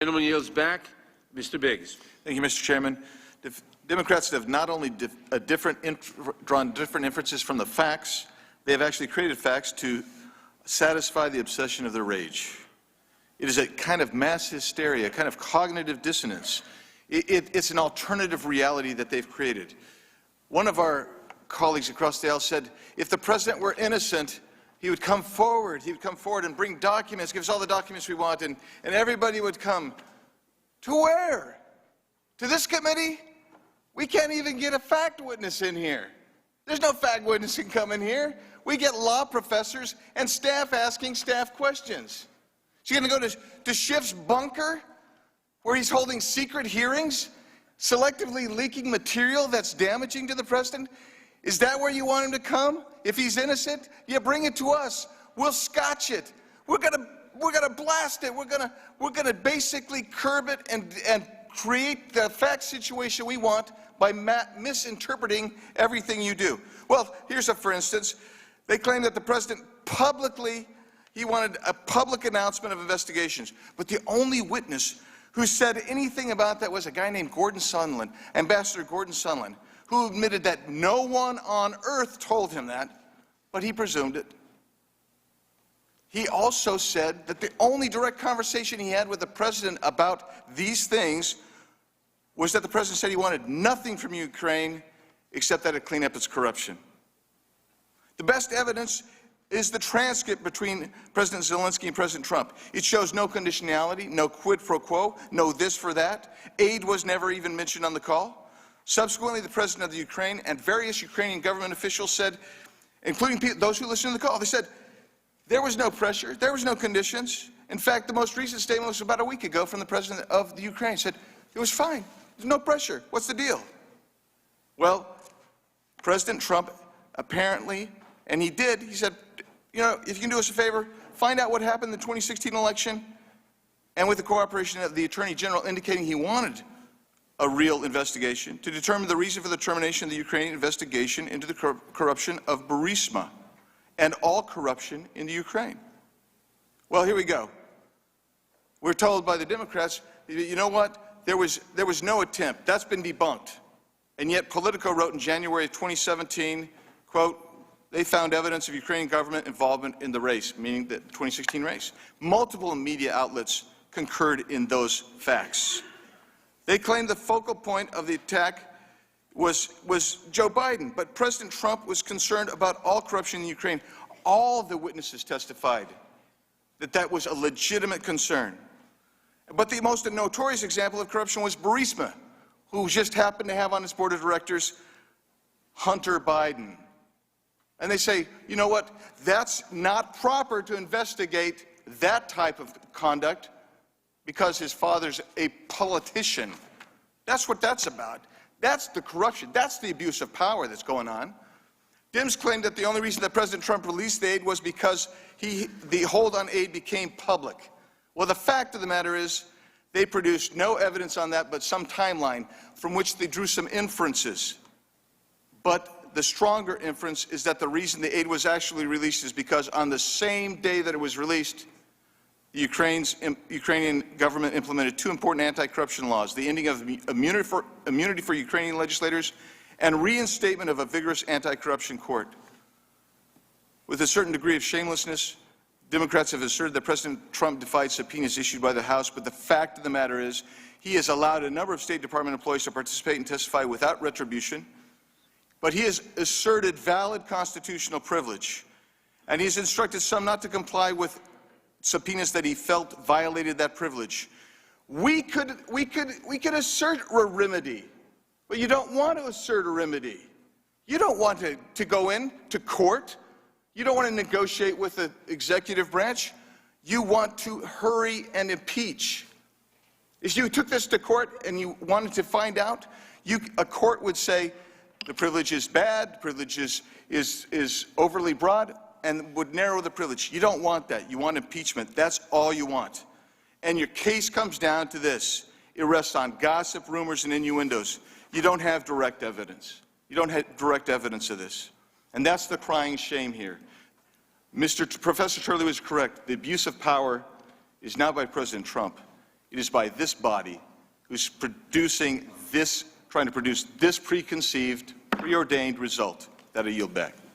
Gentleman yields back. Mr. Biggs. Thank you, Mr. Chairman. Democrats have not only drawn different inferences from the facts, they have actually created facts to satisfy the obsession of their rage. It is a kind of mass hysteria, a kind of cognitive dissonance. It's an alternative reality that they've created. One of our colleagues across the aisle said, if the president were innocent, he would come forward and bring documents, give us all the documents we want, and everybody would come. To where? To this committee? We can't even get a fact witness in here. There's no fact witness can come in here. We get law professors and staff asking staff questions. She's going to go to Schiff's bunker, where he's holding secret hearings, selectively leaking material that's damaging to the president? Is that where you want him to come? If he's innocent, yeah, bring it to us. We'll scotch it. We're gonna blast it. We're gonna basically curb it and create the fact situation we want by misinterpreting everything you do. Well, here's for instance, they claim that the president publicly, he wanted a public announcement of investigations, but the only witness who said anything about that was a guy named Gordon Sondland, Ambassador Gordon Sondland, who admitted that no one on earth told him that, but he presumed it. He also said that the only direct conversation he had with the president about these things was that the president said he wanted nothing from Ukraine except that it clean up its corruption. The best evidence is the transcript between President Zelensky and President Trump. It shows no conditionality, no quid pro quo, no this for that. Aid was never even mentioned on the call. Subsequently, the president of the Ukraine and various Ukrainian government officials said, including those who listened to the call, they said there was no pressure, there was no conditions. In fact, the most recent statement was about a week ago from the president of the Ukraine. Said it was fine, there's no pressure. What's the deal? Well, President Trump apparently, and he did, he said, you know, if you can do us a favor, find out what happened in the 2016 election, and with the cooperation of the Attorney General indicating he wanted a real investigation to determine the reason for the termination of the Ukrainian investigation into the corruption of Burisma and all corruption in the Ukraine. Well, here we go. We're told by the Democrats, you know what, there was no attempt. That's been debunked. And yet Politico wrote in January of 2017, quote, they found evidence of Ukrainian government involvement in the race, meaning the 2016 race. Multiple media outlets concurred in those facts. They claimed the focal point of the attack was Joe Biden, but President Trump was concerned about all corruption in Ukraine. All the witnesses testified that that was a legitimate concern. But the most notorious example of corruption was Burisma, who just happened to have on its board of directors Hunter Biden. And they say, you know what, that's not proper to investigate that type of conduct because his father's a politician. That's what that's about. That's the corruption. That's the abuse of power that's going on. Dems claim that the only reason that President Trump released the aid was because the hold on aid became public. Well, the fact of the matter is they produced no evidence on that but some timeline from which they drew some inferences. But the stronger inference is that the reason the aid was actually released is because on the same day that it was released, the Ukrainian government implemented two important anti-corruption laws, the ending of immunity for Ukrainian legislators and reinstatement of a vigorous anti-corruption court. With a certain degree of shamelessness, Democrats have asserted that President Trump defied subpoenas issued by the House, but the fact of the matter is he has allowed a number of State Department employees to participate and testify without retribution, but he has asserted valid constitutional privilege, and he's instructed some not to comply with subpoenas that he felt violated that privilege. We could assert a remedy, but you don't want to assert a remedy. You don't want to go in to court. You don't want to negotiate with the executive branch. You want to hurry and impeach. If you took this to court and you wanted to find out, a court would say the privilege is bad, the privilege is overly broad, and would narrow the privilege. You don't want that. You want impeachment. That's all you want. And your case comes down to this. It rests on gossip, rumors, and innuendos. You don't have direct evidence. You don't have direct evidence of this. And that's the crying shame here. Professor Turley was correct. The abuse of power is not by President Trump. It is by this body who's producing this, trying to produce this preconceived, preordained result that I yield back.